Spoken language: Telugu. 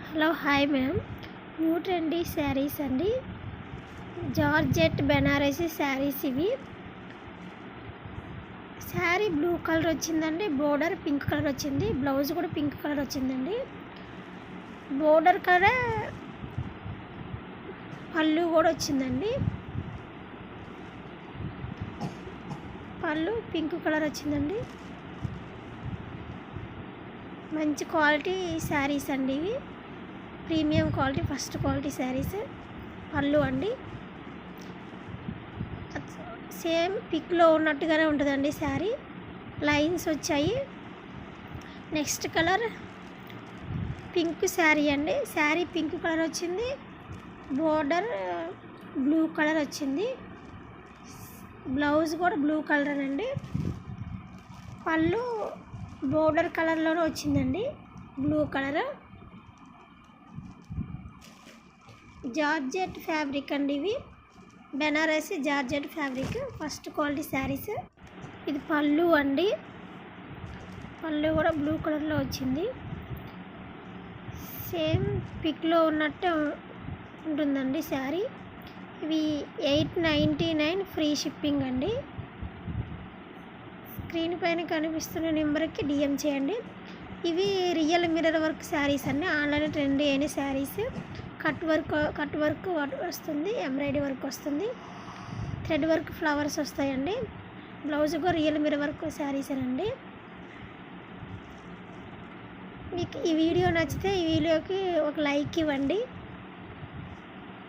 Hello hi ma'am, new trendy saris అండి. జార్జెట్ బెనారసీ శారీస్ ఇవి. శారీ బ్లూ కలర్ వచ్చిందండి, బోర్డర్ పింక్ కలర్ వచ్చింది, బ్లౌజ్ కూడా పింక్ కలర్ వచ్చిందండి. బోర్డర్ కలర్ పళ్ళు కూడా వచ్చిందండి, పళ్ళు పింక్ కలర్ వచ్చిందండి. మంచి క్వాలిటీ శారీస్ అండి ఇవి, premium quality, first quality saris. పళ్ళు అండి సేమ్ పిక్లో ఉన్నట్టుగానే ఉంటుందండి శారీ, లైన్స్ వచ్చాయి. నెక్స్ట్ కలర్ పింక్ శారీ అండి, శారీ పింక్ కలర్ వచ్చింది, బోర్డర్ బ్లూ కలర్ వచ్చింది, బ్లౌజ్ కూడా బ్లూ కలర్ అండి. పళ్ళు బోర్డర్ కలర్లోనే వచ్చిందండి, బ్లూ కలర్. జార్జెట్ ఫ్యాబ్రిక్ అండి ఇవి, Banarasi georgette fabric, first quality saris. ఇది పళ్ళు అండి, పళ్ళు కూడా బ్లూ కలర్లో వచ్చింది, సేమ్ పిక్లో ఉన్నట్టు ఉంటుందండి శారీ. ఇవి 899 ఫ్రీ షిప్పింగ్ అండి. స్క్రీన్ పైన కనిపిస్తున్న నెంబర్కి డిఎం చేయండి. ఇవి రియల్ మిర్రర్ వర్క్ శారీస్ అండి, ఆన్లైన్ ట్రెండీ అయిన శారీస్. కట్ వర్క్ వస్తుంది, ఎంబ్రాయిడరీ వర్క్ వస్తుంది, థ్రెడ్ వర్క్ ఫ్లవర్స్ వస్తాయండి. బ్లౌజ్ కూడా రియల్ మిర్రర్ వర్క్ శారీస్ అండి. మీకు ఈ వీడియో నచ్చితే ఈ వీడియోకి ఒక లైక్ ఇవ్వండి.